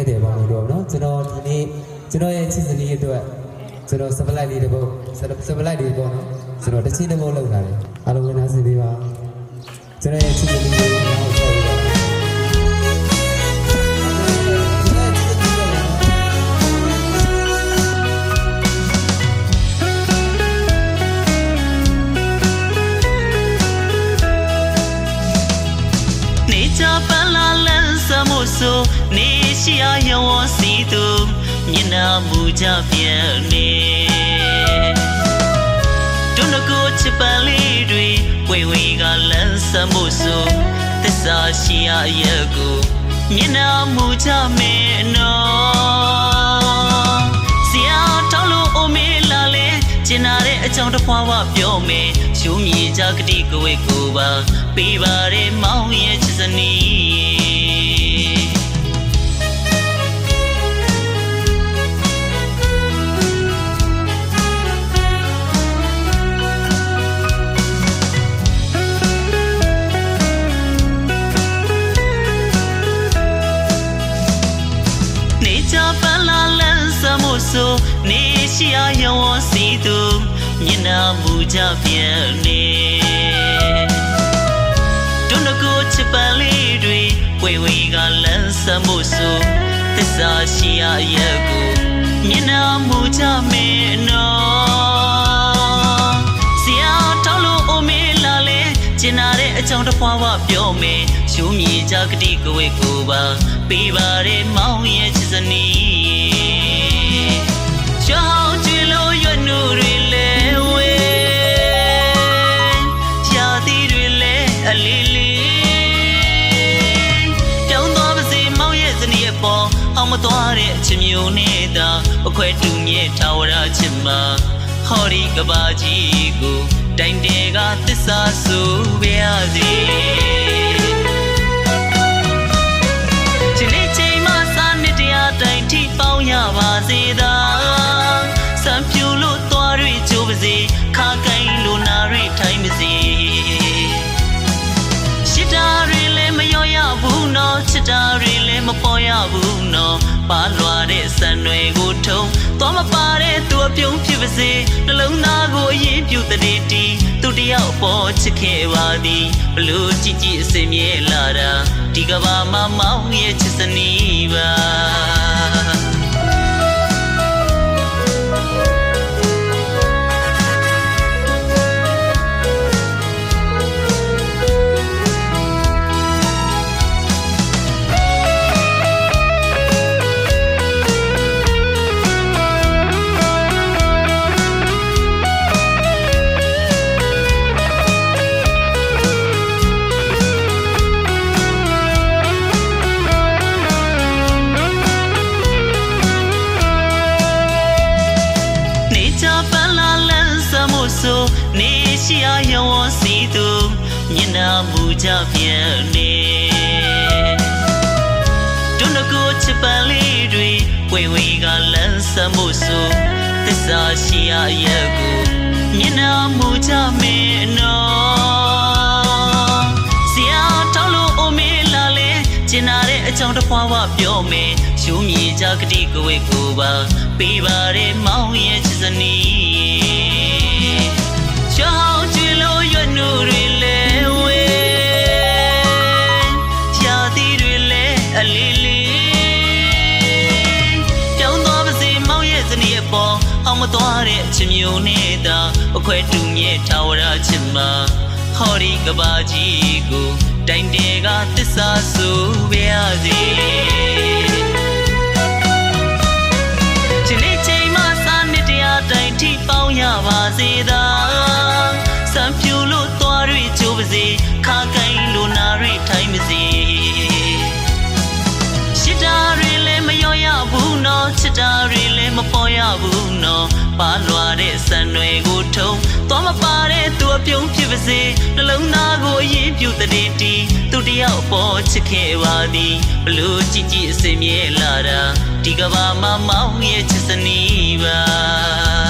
တယ်ပေါ့နော်ကျွန်တော်ဒီနေ့ကျွန်တော်ရဲ့ချစ်စနီးအတွက်ကျွန်တော်စပလိုက်လေးတစ်ပုတ်စပလိုက်လေးပေါ့နော်ကျွန်တော်တစ်ချင်းတစ်ပုတ်လောက်လာတယ်အားလုံးဝင်လာစီပေးပါကျွန်တော်ရဲ့ချစ်စနီးကိုနောက်ဆက်ပြီးတော့ဆိုနေရှိရရောစီသူမျက်နှာမူကြပြန်နေဒုနကိုချစ်ပန်လေးတွေဝေဝေကလန်းဆမ်းဖို့ဆိုသစ္စာရှိရရဲ့ကိုမျက်နှာမူကြမယ်နော်ဆရာတောင်းလို့အိုမေးလာလေကျင်နာတဲ့အကြောင်းတစ်ဖွားဝပြောမယ်ရှုံးမြေကြကတိကိုဝေကိုပါပေးပါရဲမောင်ရဲ့ချစ်စနီးဆိုနေရှိရရောစီသူမျက်နှာမူကြပြန်နေဒုနကိုချစ်ပန်လေးတွေဝေဝေကလန်းဆမ်းဖို့ဆိုသစ္စာရှိရရဲ့ကိုမျက်နှာမူကြမယ်နော်ဆရာတောင်းလို့အိုမေးလာလေကျင်နာတဲ့အကြောင်းတစ်ဖွားဝပြောမယ်ရှုံးမြေကြကတိကိုဝေကိုပါပေးပါရဲမောင်ရဲ့ချစ်စနီးကြောင်ကြည့်လို့ရွတ်နူတွေလဲဝေရာသီတွေလဲအလီလီပြောင်းသွားပါစေမောင်ရဲ့ဇနီးအပေါ်အောင်မသွားတဲ့အချစ်မျိုးနဲ့သာအခွဲတူမြဲထာဝရချစ်မှာဟောဒီကဘာကြီးကိုတိုင်တဲကသစ္စာဆိုပြရစီဒီနေ့ချိန်မှာစာနှစ်တရားတိုင်ထိပေါင်းရပါစေသာစံပြူလို့သွားတွေကြိုးပါစေခါကိုင်းလို့နာတွေထိုင်ပါစေရှစ်တာတွေလည်းမရောရဘူးနော်ချစ်တာတွေလည်းမပေါ်ရဘူးနော်ပါလွာတဲ့စံတွေကိုထုံသွားမပါတဲ့သူအပြုံးဖြစ်ပါစေနှလုံးသားကိုအရင်ပြုတည်းတီးသူတယောက်ပေါ်ချစ်ခဲ့ပါသည်ဘလို့ကြည်ကြည်အစင်မြဲလာတာဒီကဘာမမောင်ရဲ့ချစ်စနီးပါဆိုနေရှိရရောစီသူမျက်နှာမူကြပြန်နေဒုနကိုချစ်ပန်လေးတွေဝေဝေကလန်းဆမ်းဖို့ဆိုသစ္စာရှိရရဲ့ကိုမျက်နှာမူကြမယ်နော်ဆရာတောင်းလို့အိုမေးလာလေကျင်နာတဲ့အကြောင်းတစ်ဖွားဝပြောမယ်ရှုံးမြေကြကတိကိုဝေကိုပါပေးပါရဲမောင်ရဲ့ချစ်စနီးကြောင်ကြည့်လို့ရွတ်နူတွေလဲဝေရာသီတွေလဲအလီလီပြောင်းသွားပါစေမောင်ရဲ့ဇနီးအပေါ်အောင်မသွားတဲ့အချစ်မျိုးနဲ့သာအခွဲတူမြဲထာဝရချစ်မှာဟောဒီကဘာကြီးကိုတိုင်တဲကသစ္စာဆိုပြရစီဒီနေ့ချိန်မှာစာနှစ်တရားတိုင်ထိပေါင်းရပါစေသာစံပြူလို့သွားတွေကြိုးပါစေခါကိုင်းလို့နာတွေထိုင်ပါစေရှစ်တာတွေလည်းမရောရဘူးနော်ချစ်တာတွေလည်းမပေါ်ရဘူးနော်ပါလွာတဲ့စံတွေကိုထုံသွားမပါတဲ့သူအပြုံးဖြစ်ပါစေနှလုံးသားကိုအရင်ပြုတည်းတီးသူတယောက်ပေါ်ချစ်ခဲ့ပါသည်ဘလို့ကြည်ကြည်အစင်မြဲလာတာဒီကဘာမမောင်ရဲ့ချစ်စနီးပါ